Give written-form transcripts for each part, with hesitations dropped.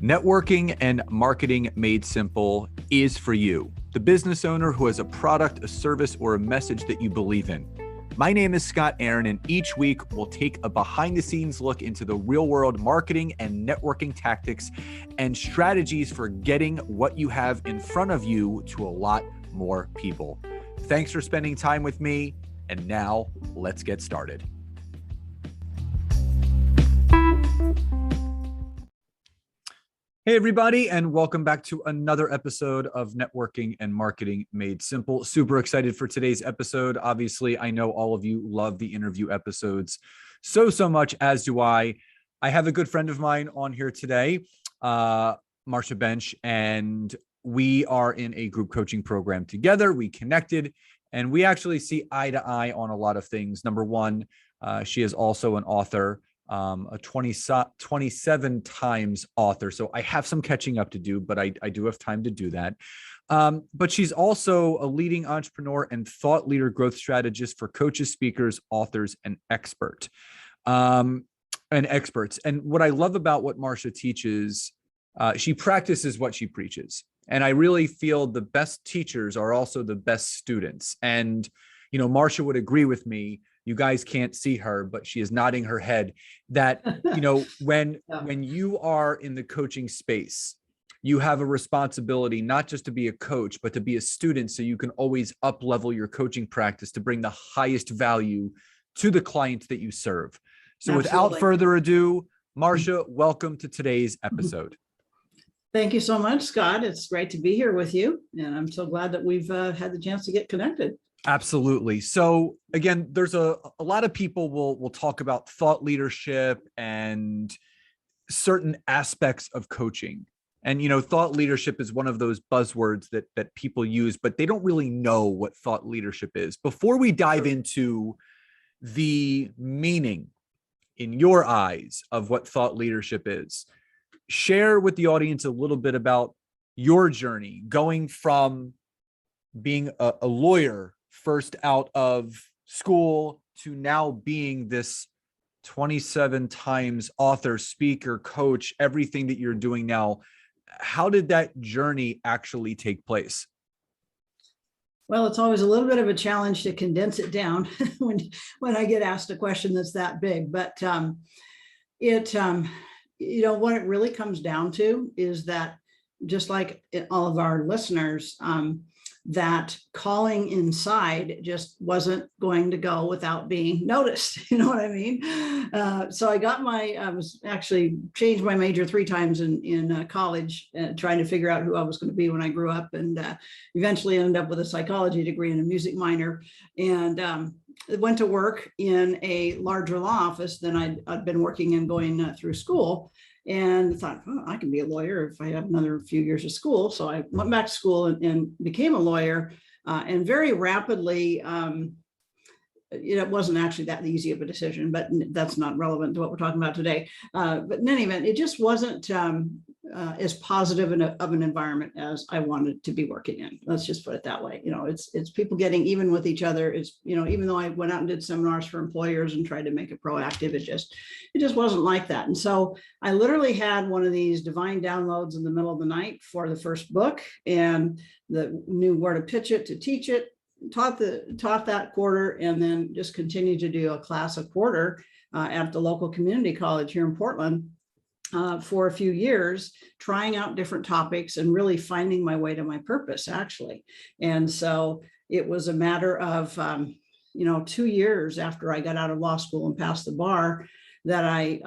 Networking and marketing made simple is for you, the business owner who has a product, a service, or a message that you believe in. My name is Scott Aaron, and each week we'll take a behind-the-scenes look into the real-world marketing and networking tactics and strategies for getting what you have in front of you to a lot more people. Thanks for spending time with me, and now let's get started. Hey, everybody, and welcome back to another episode of Networking and Marketing Made Simple. Super excited for today's episode. Obviously, I know all of you love the interview episodes so much, as do I. I have a good friend of mine on here today, Marcia Bench, and we are in a group coaching program together. We connected, and we actually see eye to eye on a lot of things. Number one, she is also an author. A 27 times author. So I have some catching up to do, but I do have time to do that. But she's also a leading entrepreneur and thought leader growth strategist for coaches, speakers, authors, and experts. And what I love about what Marcia teaches, she practices what she preaches. And I really feel the best teachers are also the best students. And, you know, Marcia would agree with me. You guys can't see her, but she is nodding her head that, you know, when you are in the coaching space, you have a responsibility not just to be a coach, but to be a student, so you can always up level your coaching practice to bring the highest value to the clients that you serve. So Without further ado, Marcia, welcome to today's episode. Thank you so much, Scott. It's great to be here with you. And I'm so glad that we've had the chance to get connected. Absolutely. So again, there's a lot of people will talk about thought leadership and certain aspects of coaching. And, you know, thought leadership is one of those buzzwords that people use, but they don't really know what thought leadership is. Before we dive into the meaning in your eyes of what thought leadership is, share with the audience a little bit about your journey going from being a lawyer first out of school to now being this 27 times author, speaker, coach, everything that you're doing now. How did that journey actually take place? Well, it's always a little bit of a challenge to condense it down when I get asked a question that's that big. But you know, what it really comes down to is that, just like all of our listeners, that calling inside just wasn't going to go without being noticed. You know what I mean? So I was actually changed my major 3 times in college, trying to figure out who I was going to be when I grew up, and eventually ended up with a psychology degree and a music minor, and went to work in a larger law office than I'd been working and going through school. And thought, oh, I can be a lawyer if I have another few years of school. So I went back to school and became a lawyer, and very rapidly, it wasn't actually that easy of a decision, but that's not relevant to what we're talking about today. But in any event, it just wasn't as positive of an environment as I wanted to be working in. Let's just put it that way. You know, it's people getting even with each other. It's, you know, even though I went out and did seminars for employers and tried to make it proactive, it just wasn't like that. And so I literally had one of these divine downloads in the middle of the night for the first book, and knew where to pitch it, to teach it, taught that quarter, and then just continued to do a class a quarter at the local community college here in Portland for a few years, trying out different topics and really finding my way to my purpose, actually. And so it was a matter of 2 years after I got out of law school and passed the bar that I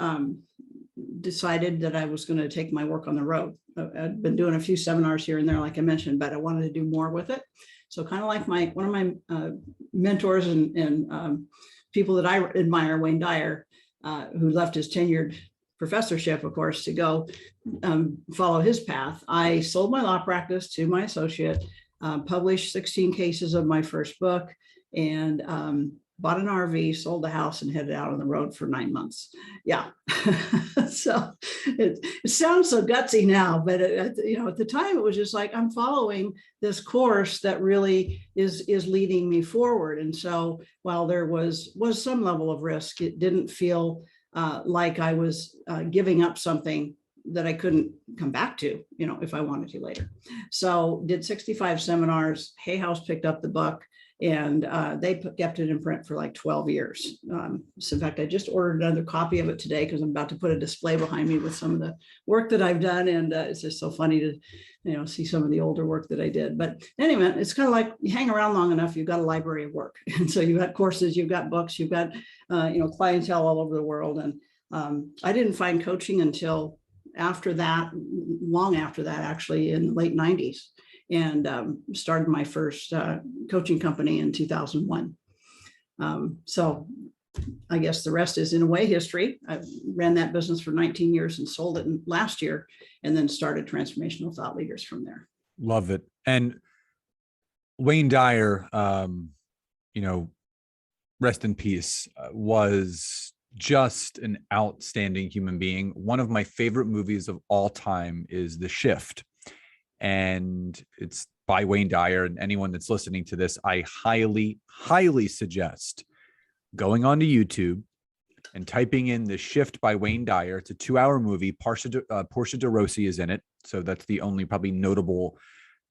decided that I was going to take my work on the road. I'd been doing a few seminars here and there, like I mentioned, but I wanted to do more with it. So kind of like one of my mentors and people that I admire, Wayne Dyer, who left his tenured professorship, of course, to go follow his path. I sold my law practice to my associate, published 16 cases of my first book, and bought an RV, sold the house, and headed out on the road for 9 months. Yeah. So it sounds so gutsy now, but at the time it was just like, I'm following this course that really is leading me forward. And so while there was some level of risk, it didn't feel like I was giving up something that I couldn't come back to, if I wanted to later. So did 65 seminars. Hay House picked up the book, and they kept it in print for like 12 years. So in fact, I just ordered another copy of it today because I'm about to put a display behind me with some of the work that I've done. And it's just so funny to, see some of the older work that I did. But anyway, it's kind of like you hang around long enough, you've got a library of work. And so you've got courses, you've got books, you've got, clientele all over the world. And I didn't find coaching until after that, long after that, actually in the late 90s. And started my first coaching company in 2001. So I guess the rest is in a way history. I ran that business for 19 years and sold it last year, and then started Transformational Thought Leaders from there. Love it. And Wayne Dyer, rest in peace, was just an outstanding human being. One of my favorite movies of all time is The Shift. And it's by Wayne Dyer. And anyone that's listening to this, I highly, highly suggest going onto YouTube and typing in The Shift by Wayne Dyer. It's a 2-hour movie. Portia de Rossi is in it. So that's the only probably notable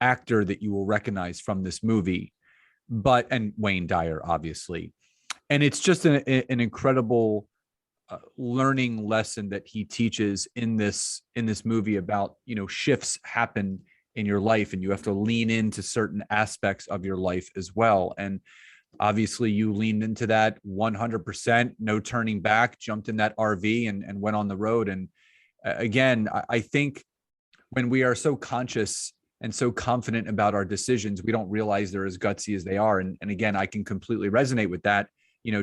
actor that you will recognize from this movie. And Wayne Dyer, obviously. And it's just an incredible learning lesson that he teaches in this movie about, shifts happen in your life, and you have to lean into certain aspects of your life as well. And obviously you leaned into that 100%, no turning back, jumped in that RV and went on the road. And again, I think when we are so conscious and so confident about our decisions, we don't realize they're as gutsy as they are. And again, I can completely resonate with that.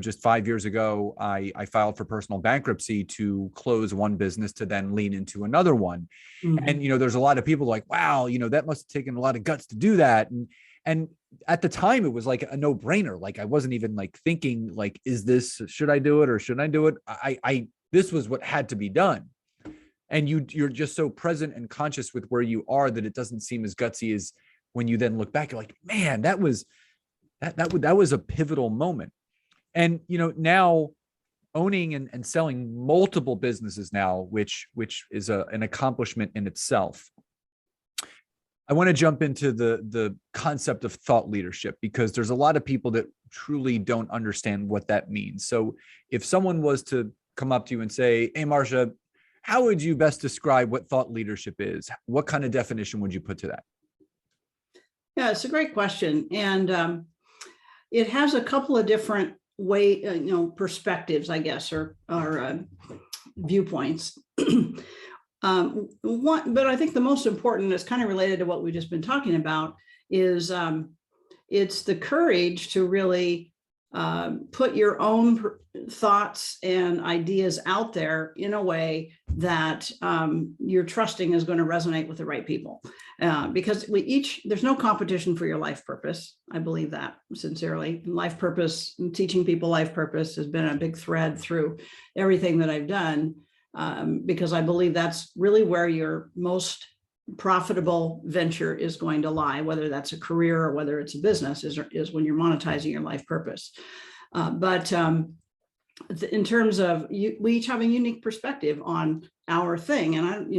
Just 5 years ago, I filed for personal bankruptcy to close one business to then lean into another one. Mm-hmm. And, there's a lot of people like, wow, that must have taken a lot of guts to do that. And at the time it was like a no brainer. Like I wasn't even like thinking like, should I do it or shouldn't I do it? This was what had to be done. And you're just so present and conscious with where you are that it doesn't seem as gutsy as when you then look back, you're like, man, that was a pivotal moment. And, now owning and selling multiple businesses now, which is an accomplishment in itself. I want to jump into the concept of thought leadership, because there's a lot of people that truly don't understand what that means. So if someone was to come up to you and say, hey, Marcia, how would you best describe what thought leadership is? What kind of definition would you put to that? Yeah, it's a great question. And it has a couple of different perspectives, I guess, or viewpoints. But I think the most important is kind of related to what we've just been talking about is it's the courage to really put your own thoughts and ideas out there in a way that you're trusting is going to resonate with the right people. Because there's no competition for your life purpose. I believe that sincerely. Life purpose, teaching people life purpose has been a big thread through everything that I've done, because I believe that's really where your most profitable venture is going to lie, whether that's a career or whether it's a business, is when you're monetizing your life purpose. But in terms of we each have a unique perspective on our thing. And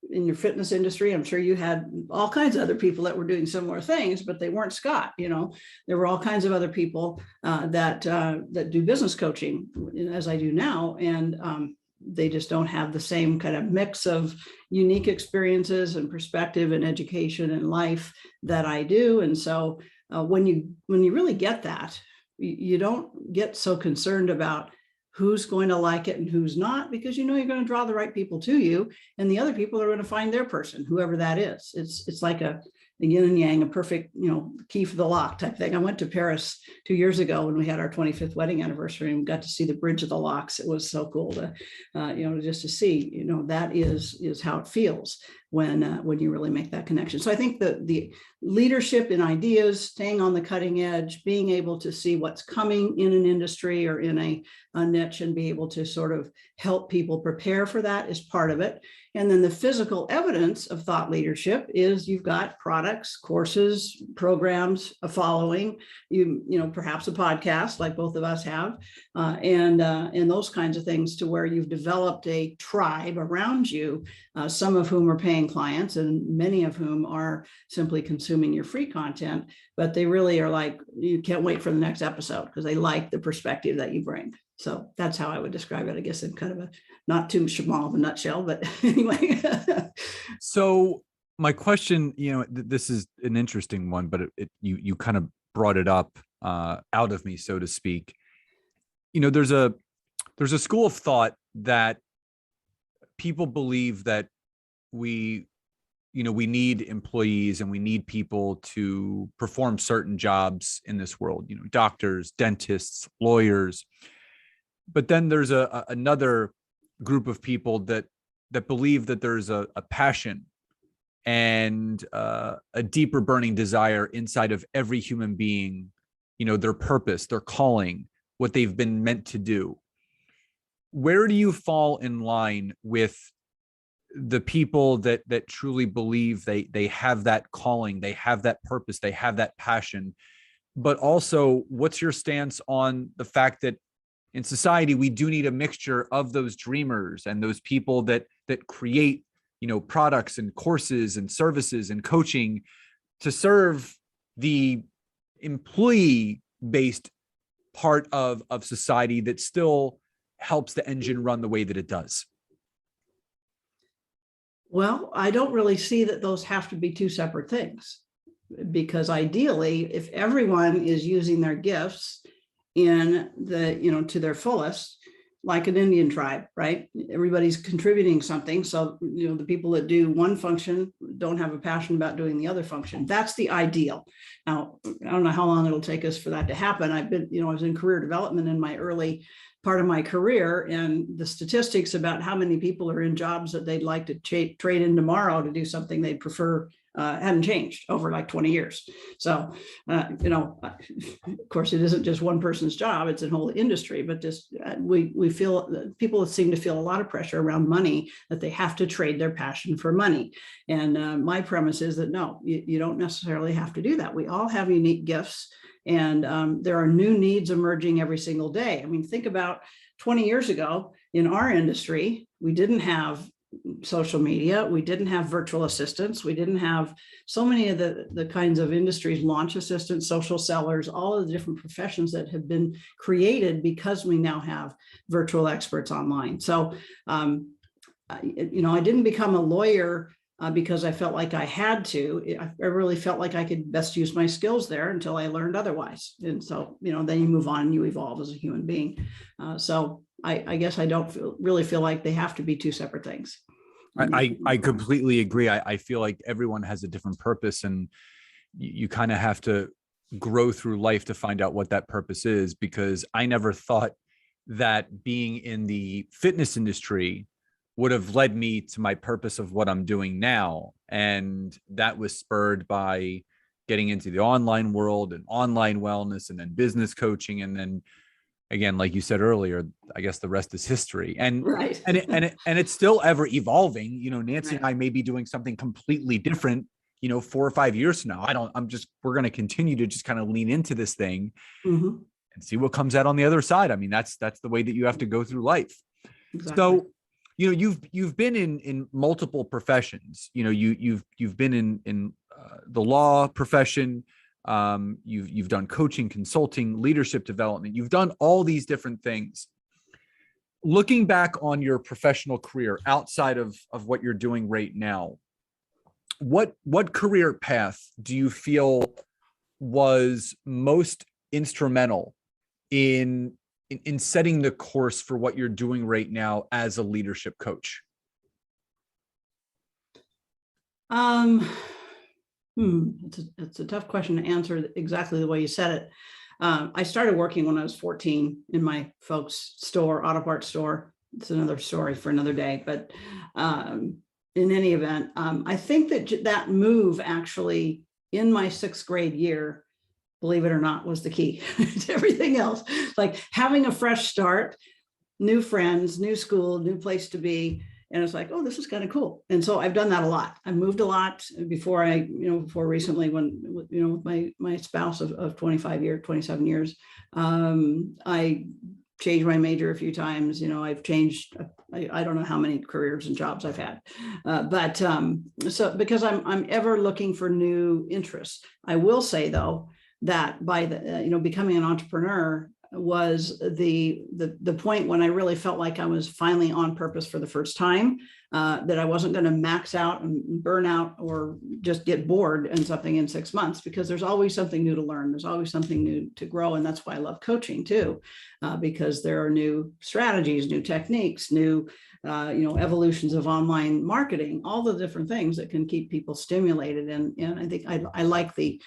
in your fitness industry, I'm sure you had all kinds of other people that were doing similar things, but they weren't Scott. There were all kinds of other people that do business coaching, as I do now. And they just don't have the same kind of mix of unique experiences and perspective and education and life that I do. And so when you really get that, you don't get so concerned about who's going to like it and who's not, because you're going to draw the right people to you, and the other people are going to find their person, whoever that is. It's like a yin and yang, a perfect, key for the lock type thing. I went to Paris 2 years ago when we had our 25th wedding anniversary, and we got to see the Bridge of the Locks. It was so cool to, just to see, that is how it feels. when you really make that connection. So I think that the leadership in ideas, staying on the cutting edge, being able to see what's coming in an industry or in a niche and be able to sort of help people prepare for that is part of it. And then the physical evidence of thought leadership is you've got products, courses, programs, a following, you know, perhaps a podcast like both of us have, and those kinds of things, to where you've developed a tribe around you, some of whom are paying clients and many of whom are simply consuming your free content, but they really are like, you can't wait for the next episode because they like the perspective that you bring. So that's how I would describe it, I guess, in kind of a not too small of a nutshell, but anyway. So my question, you know, this is an interesting one, but you kind of brought it up out of me, so to speak. You know, there's a school of thought that people believe that we need employees and we need people to perform certain jobs in this world, you know, doctors, dentists, lawyers. But then there's another group of people that believe that there's a passion and a deeper burning desire inside of every human being, you know, their purpose, their calling, what they've been meant to do. Where do you fall in line with the people that truly believe they have that calling, they have that purpose, they have that passion? But also, what's your stance on the fact that in society, we do need a mixture of those dreamers and those people that create, you know, products and courses and services and coaching to serve the employee-based part of society that still helps the engine run the way that it does? Well, I don't really see that those have to be two separate things, because ideally, if everyone is using their gifts in the, you know, to their fullest, like an Indian tribe, right? Everybody's contributing something. So, you know, the people that do one function don't have a passion about doing the other function. That's the ideal. Now, I don't know how long it'll take us for that to happen. I've been, you know, I was in career development in my early part of my career, and the statistics about how many people are in jobs that they'd like to trade in tomorrow to do something they'd prefer hadn't changed over like 20 years. So, you know, of course, it isn't just one person's job, it's a whole industry, but just we feel, people seem to feel a lot of pressure around money, that they have to trade their passion for money. And my premise is that no, you don't necessarily have to do that. We all have unique gifts, and there are new needs emerging every single day. I mean, think about 20 years ago in our industry, we didn't have social media, we didn't have virtual assistants, we didn't have so many of the kinds of industries, launch assistants, social sellers, all of the different professions that have been created because we now have virtual experts online. So, you know, I didn't become a lawyer because I felt like I had to. I really felt like I could best use my skills there until I learned otherwise. And so, you know, then you move on and you evolve as a human being. So I guess I don't really feel like they have to be two separate things. I completely agree. I feel like everyone has a different purpose, and you kind of have to grow through life to find out what that purpose is, because I never thought that being in the fitness industry would have led me to my purpose of what I'm doing now. And that was spurred by getting into the online world and online wellness, and then business coaching. And then again, like you said earlier, I guess the rest is history. And right. and it's still ever evolving. You know, Nancy right. and I may be doing something completely different, you know, 4 or 5 years from now. We're going to continue to just kind of lean into this thing and see what comes out on the other side. I mean, that's the way that you have to go through life. Exactly. So, you know, you've been in multiple professions. You know, you've been in the law profession. You've done coaching, consulting, leadership development. You've done all these different things. Looking back on your professional career outside of what you're doing right now, what career path do you feel was most instrumental in setting the course for what you're doing right now as a leadership coach? It's a tough question to answer exactly the way you said it. I started working when I was 14 in my folks' store, auto parts store. It's another story for another day, but in any event, I think that that move actually in my 6th grade year, believe it or not, was the key to everything else. Like having a fresh start, new friends, new school, new place to be. And it's like, oh, this is kind of cool. And so I've done that a lot. I moved a lot before before recently when, with my spouse of 27 years, I changed my major a few times. I've changed, I don't know how many careers and jobs I've had, but so because I'm ever looking for new interests. I will say though, that by becoming an entrepreneur was the point when I really felt like I was finally on purpose for the first time, that I wasn't going to max out and burn out or just get bored in something in 6 months, because there's always something new to learn. There's always something new to grow. And that's why I love coaching too, because there are new strategies, new techniques, new evolutions of online marketing, all the different things that can keep people stimulated. And I think I like the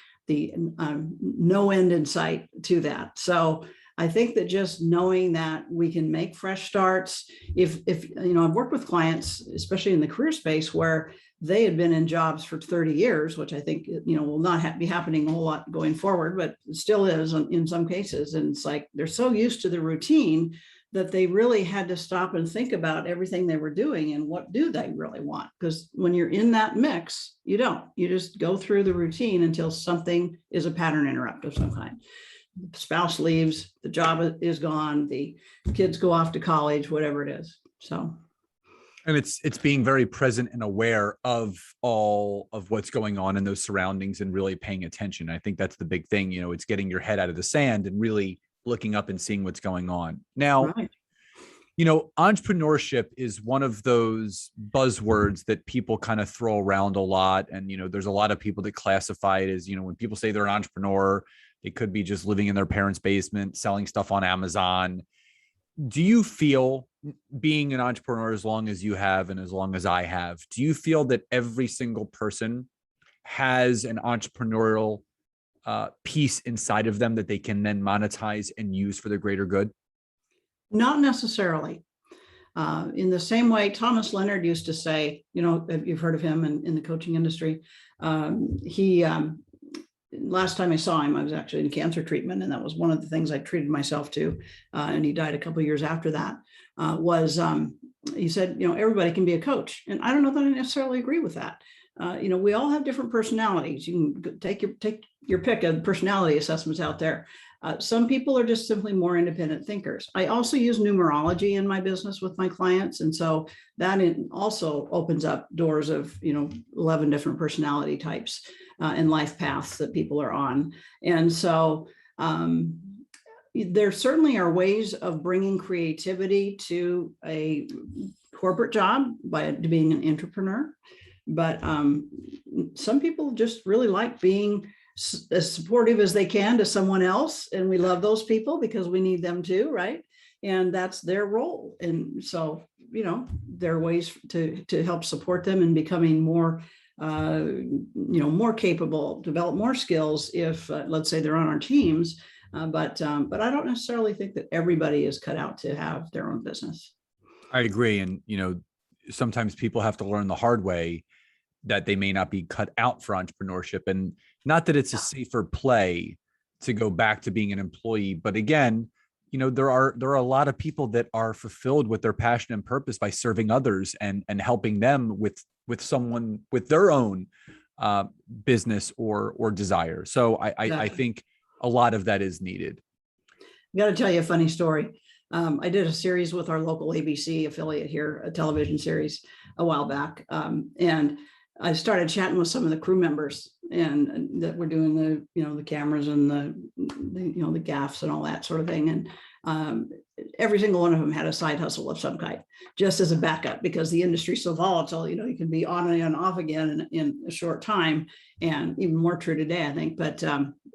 no end in sight to that. So I think that just knowing that we can make fresh starts, if I've worked with clients, especially in the career space, where they had been in jobs for 30 years, which I think, will not be happening a whole lot going forward, but it still is in some cases. And it's like, they're so used to the routine that they really had to stop and think about everything they were doing and what do they really want? Because when you're in that mix, you just go through the routine until something is a pattern interrupt of some kind. The spouse leaves, the job is gone, the kids go off to college, whatever it is. So. And it's being very present and aware of all of what's going on in those surroundings and really paying attention. I think that's the big thing. It's getting your head out of the sand and really looking up and seeing what's going on. Now, right. Entrepreneurship is one of those buzzwords that people kind of throw around a lot. And, there's a lot of people that classify it as, when people say they're an entrepreneur, they could be just living in their parents' basement, selling stuff on Amazon. Do you feel, being an entrepreneur as long as you have and as long as I have, do you feel that every single person has an entrepreneurial piece inside of them that they can then monetize and use for the greater good? Not necessarily. In the same way, Thomas Leonard used to say, you've heard of him in the coaching industry. Last time I saw him, I was actually in cancer treatment, and that was one of the things I treated myself to. And he died a couple of years after that. He said, everybody can be a coach, and I don't know that I necessarily agree with that. We all have different personalities. You can take your pick of personality assessments out there. Some people are just simply more independent thinkers. I also use numerology in my business with my clients. And so that also opens up doors of, 11 different personality types and life paths that people are on. And so there certainly are ways of bringing creativity to a corporate job by being an entrepreneur. But some people just really like being as supportive as they can to someone else. And we love those people because we need them too, right? And that's their role. And so, there are ways to help support them in becoming more, more capable, develop more skills if, let's say, they're on our teams. But I don't necessarily think that everybody is cut out to have their own business. I agree. And, sometimes people have to learn the hard way that they may not be cut out for entrepreneurship. And not that it's a safer play to go back to being an employee, but again, there are a lot of people that are fulfilled with their passion and purpose by serving others and helping them with someone with their own business or desire. So I think a lot of that is needed. I got to tell you a funny story. I did a series with our local ABC affiliate here, a television series a while back. And I started chatting with some of the crew members and that were doing the cameras and the gaffs and all that sort of thing. And every single one of them had a side hustle of some kind, just as a backup, because the industry's so volatile, you can be on and off again in a short time, and even more true today, I think. But,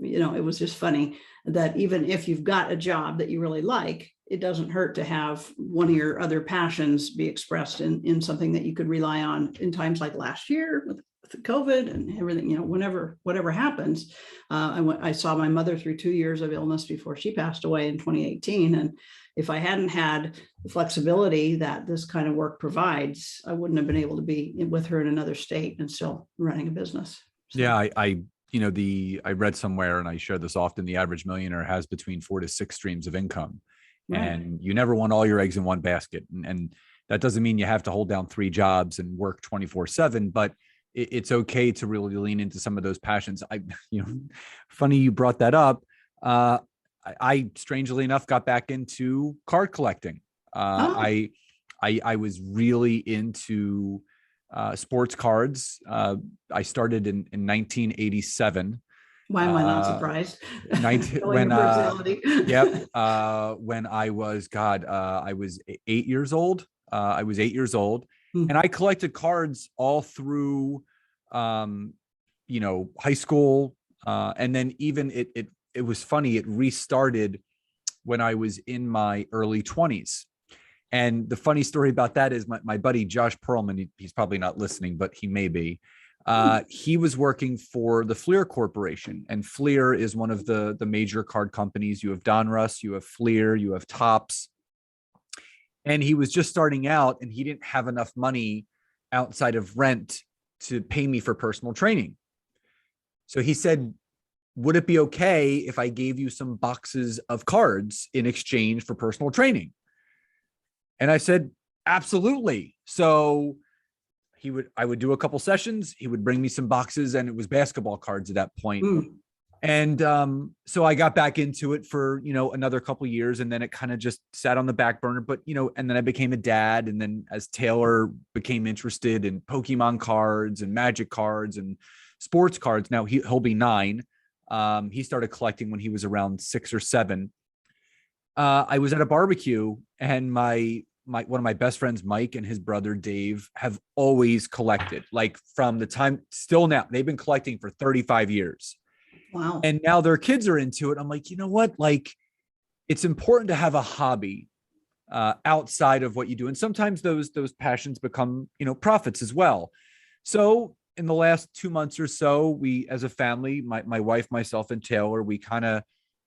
it was just funny that even if you've got a job that you really like, it doesn't hurt to have one of your other passions be expressed in something that you could rely on in times like last year with COVID and everything, whatever happens. I saw my mother through 2 years of illness before she passed away in 2018. And, if I hadn't had the flexibility that this kind of work provides, I wouldn't have been able to be with her in another state and still running a business. So. Yeah, I read somewhere, and I share this often, the average millionaire has between 4 to 6 streams of income. Right. And you never want all your eggs in one basket. And that doesn't mean you have to hold down 3 jobs and work 24/7, but it's okay to really lean into some of those passions. Funny you brought that up. I strangely enough got back into card collecting. I was really into sports cards. I started in 1987. Why am I not surprised? When I was I was 8 years old. And I collected cards all through, high school. And then even it was funny. It restarted when I was in my early 20s. And the funny story about that is my buddy, Josh Perlman, he's probably not listening, but he may be. He was working for the Fleer Corporation, and Fleer is one of the major card companies. You have Donruss, you have Fleer, you have Topps. And he was just starting out, and he didn't have enough money outside of rent to pay me for personal training. So he said, would it be okay if I gave you some boxes of cards in exchange for personal training? And I said, absolutely. So I would do a couple sessions. He would bring me some boxes, and it was basketball cards at that point. And so I got back into it for, another couple of years, and then it kind of just sat on the back burner. But, and then I became a dad. And then as Taylor became interested in Pokemon cards and Magic cards and sports cards, now he'll be 9. He started collecting when he was around 6 or 7. I was at a barbecue, and one of my best friends, Mike, and his brother, Dave, have always collected, like from the time still now. They've been collecting for 35 years. Wow. And now their kids are into it. I'm like, you know what? Like, it's important to have a hobby outside of what you do. And sometimes those passions become, profits as well. So in the last 2 months or so, we, as a family, my wife, myself, and Taylor, we kind of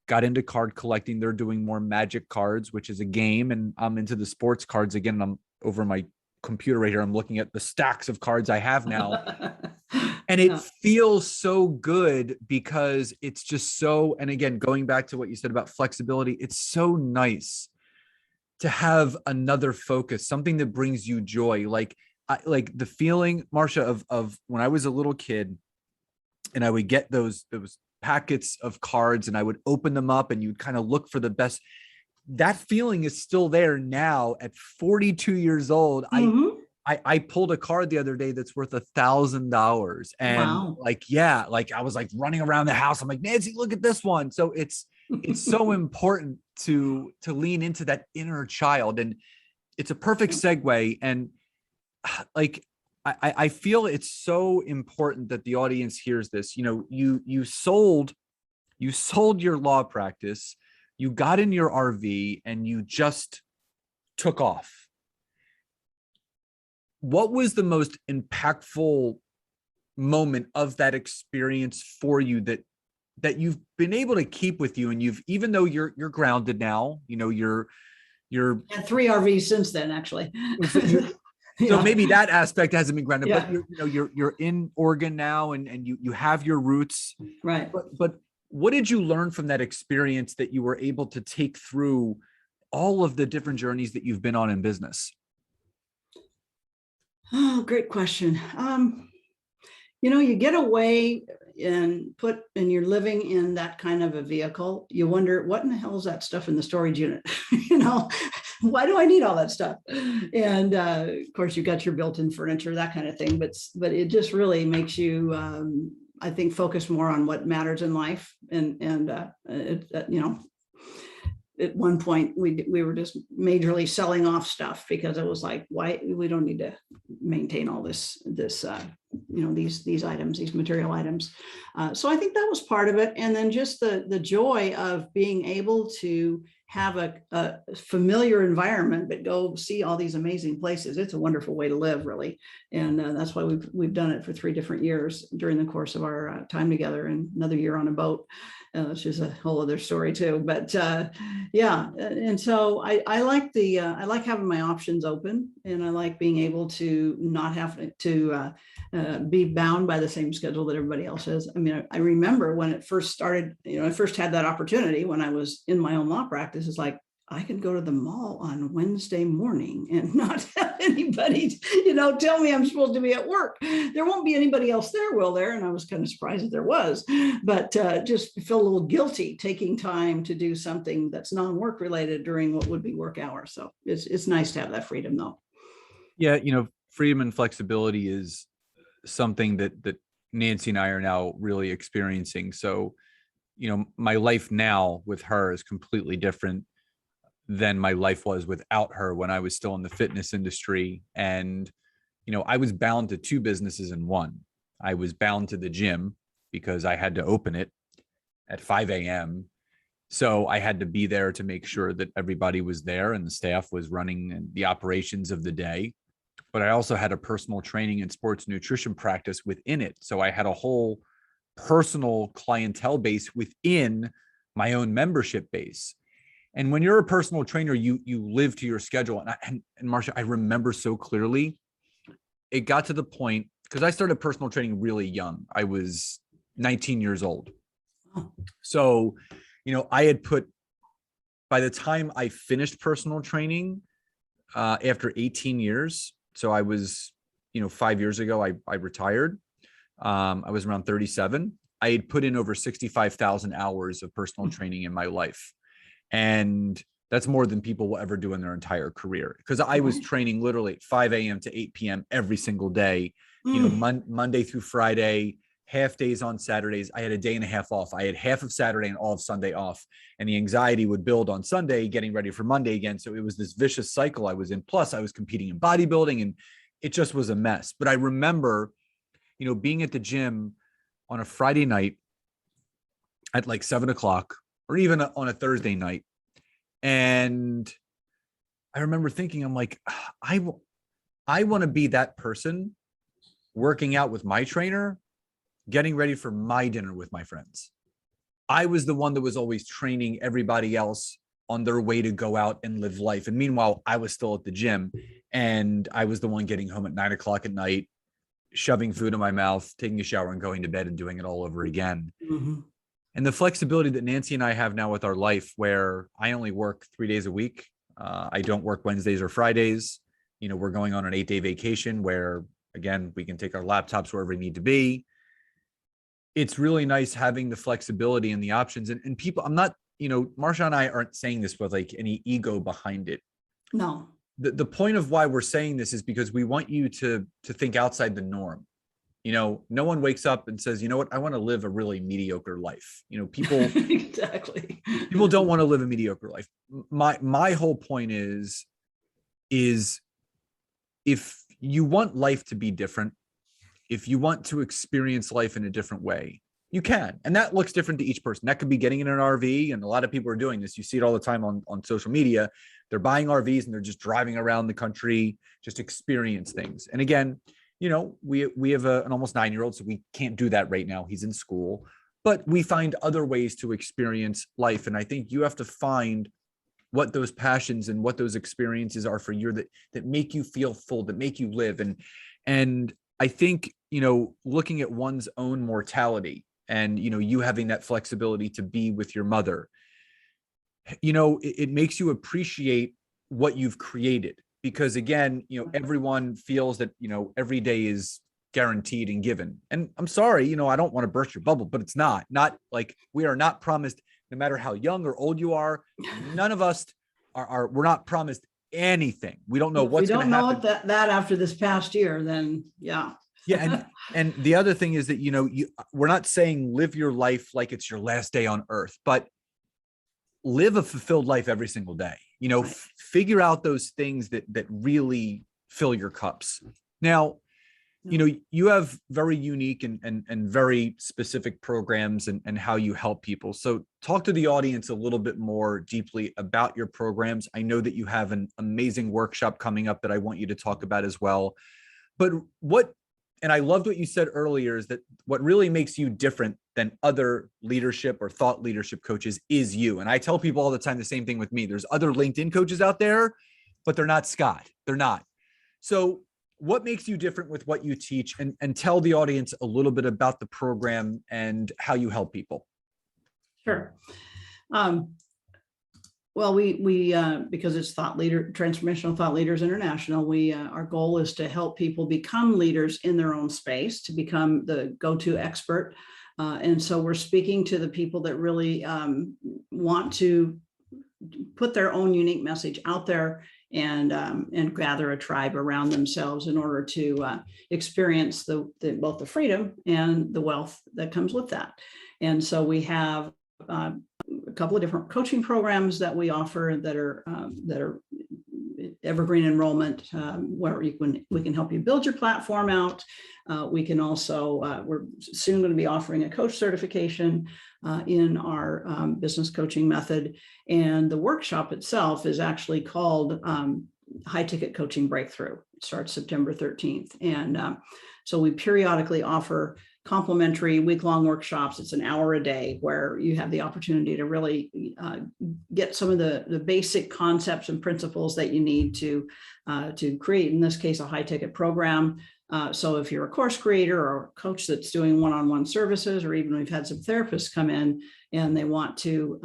got into card collecting. They're doing more Magic cards, which is a game. And I'm into the sports cards again. And I'm over my computer right here. I'm looking at the stacks of cards I have now. And it feels so good because it's just so, and again, going back to what you said about flexibility, it's so nice to have another focus, something that brings you joy. Like the feeling, Marcia, of when I was a little kid and I would get those packets of cards and I would open them up and you'd kind of look for the best. That feeling is still there now at 42 years old. I pulled a card the other day that's worth $1,000. And wow. I was like running around the house. I'm like, Nancy, look at this one. So it's so important to lean into that inner child. And it's a perfect segue. And like, I feel it's so important that the audience hears this. You sold your law practice, you got in your RV, and you just took off. What was the most impactful moment of that experience for you that you've been able to keep with you? And even though you're grounded now, you're had 3 RVs since then, actually. So maybe that aspect hasn't been grounded, but you're in Oregon now, and you have your roots, right? But what did you learn from that experience that you were able to take through all of the different journeys that you've been on in business? Oh, great question. You get away and you're living in that kind of a vehicle. You wonder, what in the hell is that stuff in the storage unit? Why do I need all that stuff? And of course, you got your built-in furniture, that kind of thing. But it just really makes you, I think, focus more on what matters in life. At one point we were just majorly selling off stuff because it was like, why we don't need to maintain all this these items, these material items. So I think that was part of it. And then just the joy of being able to have a familiar environment, but go see all these amazing places. It's a wonderful way to live, really. And that's why we've done it for 3 different years during the course of our time together, and another year on a boat, which is a whole other story too. But yeah, and so I like I like having my options open, and I like being able to not have to be bound by the same schedule that everybody else is. I mean, I remember when it first started, I first had that opportunity when I was in my own law practice. It's like, I could go to the mall on Wednesday morning and not have anybody, tell me I'm supposed to be at work. There won't be anybody else there, will there? And I was kind of surprised that there was, but just feel a little guilty taking time to do something that's non-work related during what would be work hours. So it's nice to have that freedom, though. Yeah, freedom and flexibility is something that Nancy and I are now really experiencing. So, my life now with her is completely different than my life was without her when I was still in the fitness industry. And, I was bound to 2 businesses in one. I was bound to the gym because I had to open it at 5 a.m. So I had to be there to make sure that everybody was there and the staff was running the operations of the day. But I also had a personal training and sports nutrition practice within it. So I had a whole personal clientele base within my own membership base. And when you're a personal trainer, you live to your schedule. And Marcia, I remember so clearly, it got to the point, because I started personal training really young. I was 19 years old. So, I had by the time I finished personal training, after 18 years, so I was, 5 years ago, I retired. I was around 37. I had put in over 65,000 hours of personal training in my life. And that's more than people will ever do in their entire career. Because I was training literally at 5 a.m. to 8 p.m. every single day, Monday through Friday, half days on Saturdays. I had a day and a half off. I had half of Saturday and all of Sunday off. And the anxiety would build on Sunday, getting ready for Monday again. So it was this vicious cycle I was in. Plus, I was competing in bodybuilding, and it just was a mess. But I remember, being at the gym on a Friday night at like 7:00, or even on a Thursday night. And I remember thinking, I'm like, I want to be that person working out with my trainer, getting ready for my dinner with my friends. I was the one that was always training everybody else on their way to go out and live life. And meanwhile, I was still at the gym, and I was the one getting home at 9:00 at night, shoving food in my mouth, taking a shower, and going to bed and doing it all over again. Mm-hmm. And the flexibility that Nancy and I have now with our life, where I only work 3 days a week. I don't work Wednesdays or Fridays. We're going on an 8-day vacation where, again, we can take our laptops wherever we need to be. It's really nice having the flexibility and the options. And people, I'm not, Marcia and I aren't saying this with like any ego behind it. No. The point of why we're saying this is because we want you to think outside the norm. No one wakes up and says, what, I want to live a really mediocre life. People exactly. People don't want to live a mediocre life. My whole point is if you want life to be different, if you want to experience life in a different way, you can. And that looks different to each person. That could be getting in an RV. And a lot of people are doing this. You see it all the time on social media. They're buying RVs and they're just driving around the country, just experience things. And again, we have an almost 9-year-old, so we can't do that right now. He's in school, but we find other ways to experience life. And I think you have to find what those passions and what those experiences are for you that make you feel full, that make you live. And I think, looking at one's own mortality and, you having that flexibility to be with your mother, it makes you appreciate what you've created. Because again, everyone feels that, every day is guaranteed and given. And I'm sorry, I don't want to burst your bubble, but it's not like we are not promised, no matter how young or old you are, none of us we're not promised anything. We don't know what's going to happen. We don't know that after this past year, then yeah. Yeah. And the other thing is that, we're not saying live your life like it's your last day on earth, but live a fulfilled life every single day. Right. Figure out those things that really fill your cups. Now, you know, you have very unique and very specific programs and how you help people. So talk to the audience a little bit more deeply about your programs. I know that you have an amazing workshop coming up that I want you to talk about as well. But and I loved what you said earlier, is that what really makes you different than other leadership or thought leadership coaches is you. And I tell people all the time the same thing with me. There's other LinkedIn coaches out there, but they're not Scott. They're not. So what makes you different with what you teach, and tell the audience a little bit about the program and how you help people? Sure. Well, we because it's Transformational Thought Leaders International, our goal is to help people become leaders in their own space, to become the go-to expert. And so we're speaking to the people that really want to put their own unique message out there and gather a tribe around themselves in order to experience both the freedom and the wealth that comes with that. And so we have a couple of different coaching programs that we offer that are evergreen enrollment, where we can help you build your platform out. We can also, we're soon going to be offering a coach certification in our business coaching method. And the workshop itself is actually called High Ticket Coaching Breakthrough. It starts September 13th. And so we periodically offer complimentary week-long workshops. It's an hour a day where you have the opportunity to really get some of the basic concepts and principles that you need to create, in this case, a high-ticket program. So if you're a course creator or a coach that's doing one-on-one services, or even we've had some therapists come in and they want to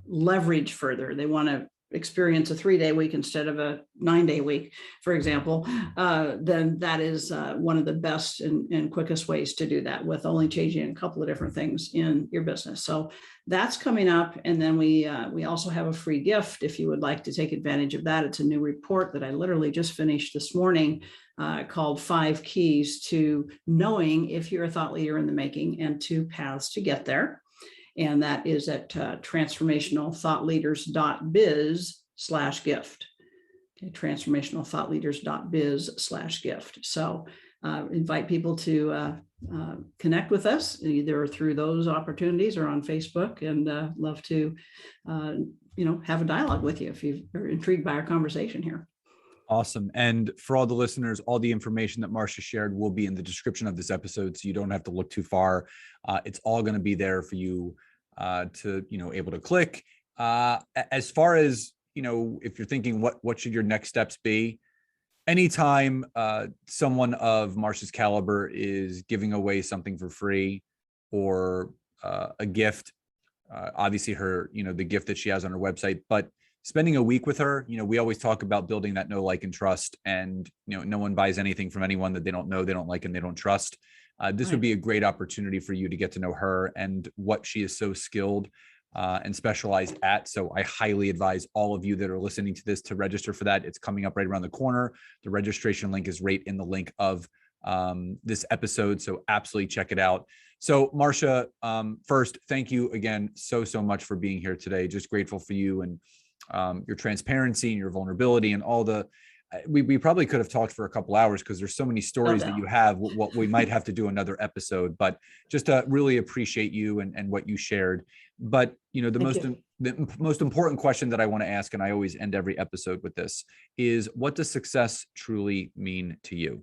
leverage further, they want to experience a 3-day week instead of a 9-day week, for example, then that is one of the best and quickest ways to do that, with only changing a couple of different things in your business. So that's coming up. And then we also have a free gift if you would like to take advantage of that. It's a new report that I literally just finished this morning called 5 Keys to Knowing If You're a Thought Leader in the Making and 2 Paths to Get There. And that is at transformationalthoughtleaders.biz/gift. Okay, transformationalthoughtleaders.biz/gift. So invite people to connect with us either through those opportunities or on Facebook, and love to have a dialogue with you if you're intrigued by our conversation here. Awesome. And for all the listeners, all the information that Marcia shared will be in the description of this episode, so you don't have to look too far. It's all going to be there for you to, able to click. As far as, if you're thinking what should your next steps be, anytime someone of Marcia's caliber is giving away something for free or a gift, obviously her, the gift that she has on her website, but spending a week with her, we always talk about building that know, like, and trust. And, no one buys anything from anyone that they don't know, they don't like, and they don't trust. This would be a great opportunity for you to get to know her and what she is so skilled and specialized at. So I highly advise all of you that are listening to this to register for that. It's coming up right around the corner. The registration link is right in the link of this episode. So absolutely check it out. So Marcia, first, thank you again so much for being here today. Just grateful for you and your transparency and your vulnerability and all the, we probably could have talked for a couple hours because there's so many stories that you have. What we might have to do another episode, but just really appreciate you and what you shared. But the most important question that I want to ask, and I always end every episode with this, is what does success truly mean to you?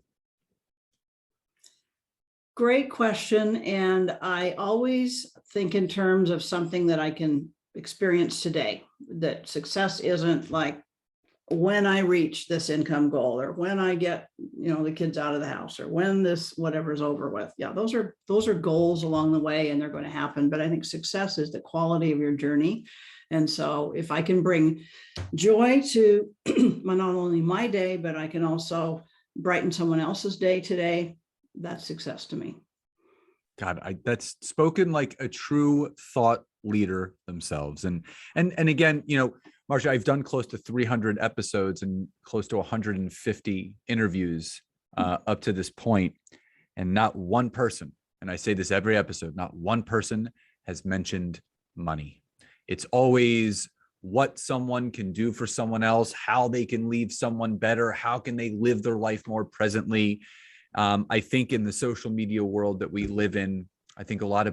Great question. And I always think in terms of something that I can experience today, that success isn't like when I reach this income goal, or when I get, the kids out of the house, or when this whatever is over with. Yeah, those are goals along the way, and they're going to happen. But I think success is the quality of your journey. And so if I can bring joy to not only my day, but I can also brighten someone else's day today, that's success to me. God, that's spoken like a true thought leader themselves. And again, Marcia, I've done close to 300 episodes and close to 150 interviews up to this point, and not one person, and I say this every episode, not one person has mentioned money. It's always what someone can do for someone else, how they can leave someone better, how can they live their life more presently. I think in the social media world that we live in, I think a lot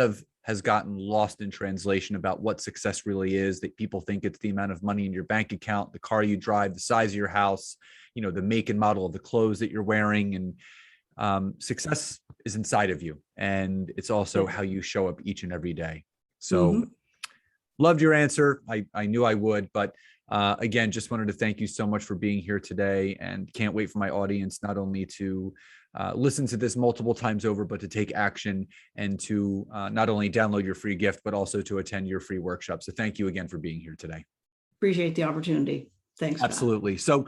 of has gotten lost in translation about what success really is. That people think it's the amount of money in your bank account, the car you drive, the size of your house, the make and model of the clothes that you're wearing. And success is inside of you. And it's also how you show up each and every day. So loved your answer. I knew I would, but again, just wanted to thank you so much for being here today, and can't wait for my audience not only to listen to this multiple times over, but to take action and to not only download your free gift, but also to attend your free workshop. So thank you again for being here today. Appreciate the opportunity. Thanks. Absolutely. Matt. So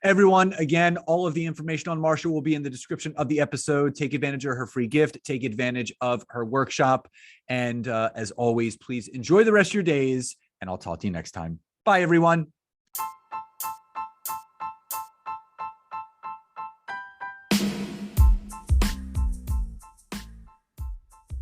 everyone, again, all of the information on Marcia will be in the description of the episode. Take advantage of her free gift, take advantage of her workshop. And as always, please enjoy the rest of your days, and I'll talk to you next time. Bye, everyone.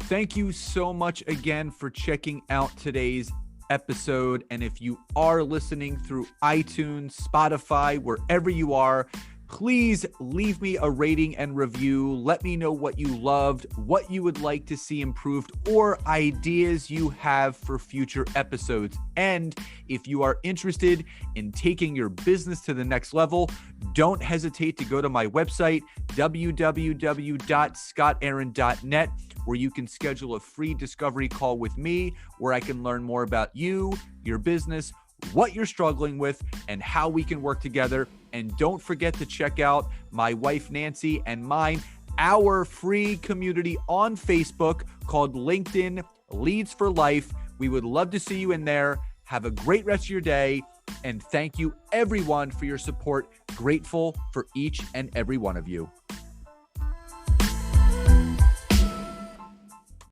Thank you so much again for checking out today's episode. And if you are listening through iTunes, Spotify, wherever you are, please leave me a rating and review. Let me know what you loved, what you would like to see improved, or ideas you have for future episodes. And if you are interested in taking your business to the next level, don't hesitate to go to my website, www.scottaaron.net, where you can schedule a free discovery call with me, where I can learn more about you, your business, what you're struggling with, and how we can work together. And don't forget to check out my wife, Nancy, and mine, our free community on Facebook called LinkedIn Leads for Life. We would love to see you in there. Have a great rest of your day. And thank you everyone for your support. Grateful for each and every one of you.